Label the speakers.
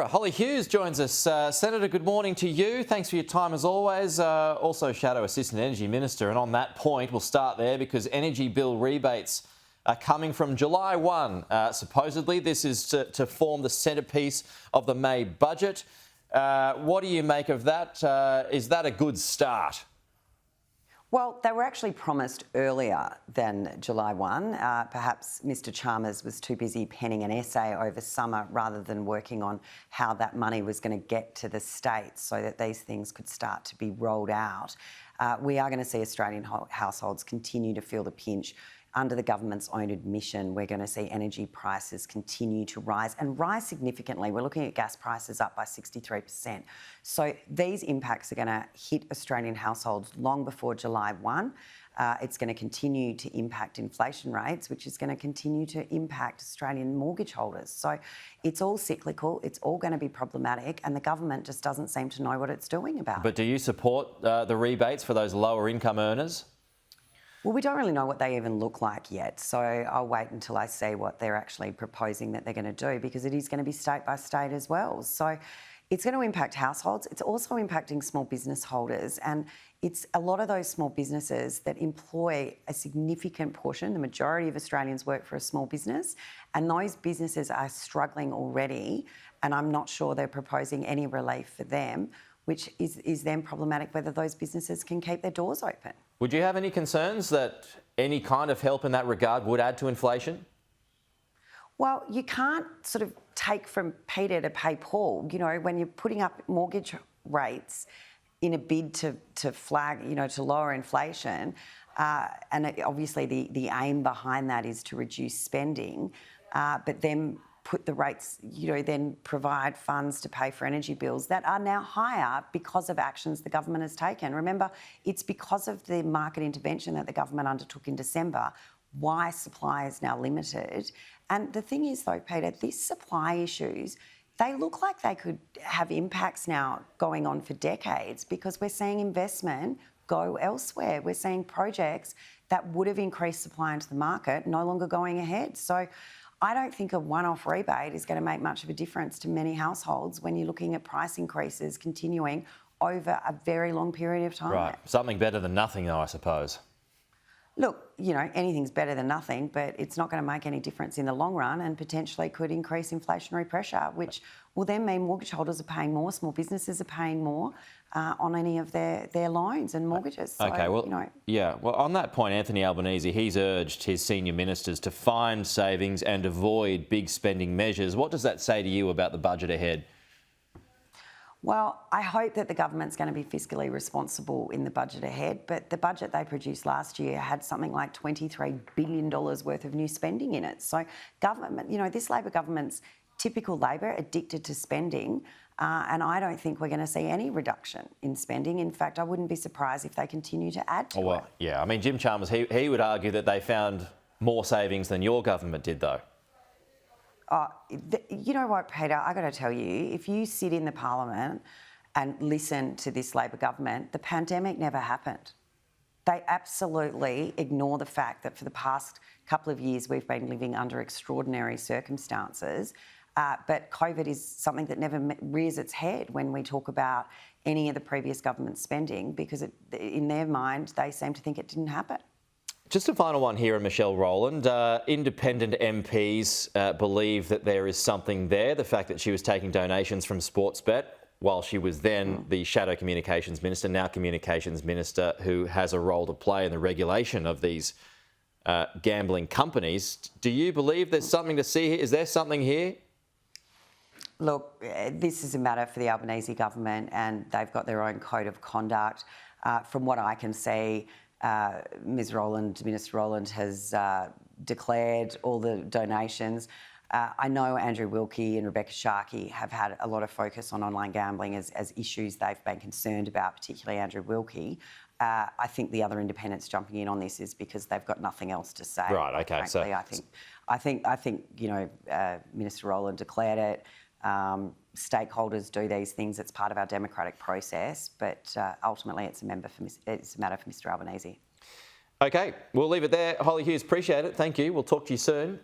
Speaker 1: Hollie Hughes joins us. Senator, good morning to you. Thanks for your time as always. Also Shadow Assistant Energy Minister. And on that point, we'll start there because energy bill rebates are coming from July 1. Supposedly, this is to form the centrepiece of the May budget. What do you make of that? Is that a good start?
Speaker 2: Well, they were actually promised earlier than July 1. Perhaps Mr Chalmers was too busy penning an essay over summer rather than working on how that money was going to get to the states so that these things could start to be rolled out. We are going to see Australian households continue to feel the pinch. Under the government's own admission, we're going to see energy prices continue to rise and rise significantly. We're looking at gas prices up by 63%. So these impacts are going to hit Australian households long before July 1. It's going to continue to impact inflation rates, which is going to continue to impact Australian mortgage holders. So it's all cyclical, it's all going to be problematic, and the government just doesn't seem to know what it's doing about it.
Speaker 1: But do you support the rebates for those lower income earners?
Speaker 2: Well, we don't really know what they even look like yet, so I'll wait until I see what they're actually proposing that they're going to do, because it is going to be state by state as well. So it's going to impact households. It's also impacting small business holders, and it's a lot of those small businesses that employ a significant portion. The majority of Australians work for a small business, and those businesses are struggling already, and I'm not sure they're proposing any relief for them, which is then problematic whether those businesses can keep their doors open.
Speaker 1: Would you have any concerns that any kind of help in that regard would add to inflation?
Speaker 2: Well, you can't sort of take from Peter to pay Paul. You know, when you're putting up mortgage rates in a bid to flag, to lower inflation, and obviously the aim behind that is to reduce spending, but then put the rates, then provide funds to pay for energy bills that are now higher because of actions the government has taken. Remember, it's because of the market intervention that the government undertook in December why supply is now limited. And the thing is, though, Peter, these supply issues, they look like they could have impacts now going on for decades, because we're seeing investment go elsewhere. We're seeing projects that would have increased supply into the market no longer going ahead. So I don't think a one-off rebate is going to make much of a difference to many households when you're looking at price increases continuing over a very long period of time.
Speaker 1: Right. Something better than nothing, though, I suppose.
Speaker 2: Look, anything's better than nothing, but it's not going to make any difference in the long run and potentially could increase inflationary pressure, which will then mean mortgage holders are paying more, small businesses are paying more on any of their loans and mortgages. So,
Speaker 1: okay, well, yeah. Well, on that point, Anthony Albanese, he's urged his senior ministers to find savings and avoid big spending measures. What does that say to you about the budget ahead?
Speaker 2: Well, I hope that the government's going to be fiscally responsible in the budget ahead, but the budget they produced last year had something like $23 billion worth of new spending in it. So government, this Labor government's typical Labor, addicted to spending, and I don't think we're going to see any reduction in spending. In fact, I wouldn't be surprised if they continue to add to it.
Speaker 1: Yeah, I mean, Jim Chalmers, he would argue that they found more savings than your government did, though.
Speaker 2: You know what, Peter, I got to tell you, if you sit in the parliament and listen to this Labor government, the pandemic never happened. They absolutely ignore the fact that for the past couple of years we've been living under extraordinary circumstances, but COVID is something that never rears its head when we talk about any of the previous government spending, because in their mind they seem to think it didn't happen.
Speaker 1: Just a final one here, Michelle Roland. Independent MPs believe that there is something there. The fact that she was taking donations from Sportsbet while she was then the Shadow Communications Minister, now Communications Minister, who has a role to play in the regulation of these gambling companies. Do you believe there's something to see here? Is there something here?
Speaker 2: Look, this is a matter for the Albanese government, and they've got their own code of conduct. From what I can see, Minister Roland has declared all the donations. I know Andrew Wilkie and Rebecca Sharkey have had a lot of focus on online gambling as issues they've been concerned about, particularly Andrew Wilkie. I think the other independents jumping in on this is because they've got nothing else to say.
Speaker 1: Right. Okay.
Speaker 2: Frankly, I think Minister Roland declared it. Stakeholders do these things. It's part of our democratic process, but ultimately it's a matter for Mr Albanese.
Speaker 1: Okay, we'll leave it there. Hollie Hughes, appreciate it. Thank you. We'll talk to you soon.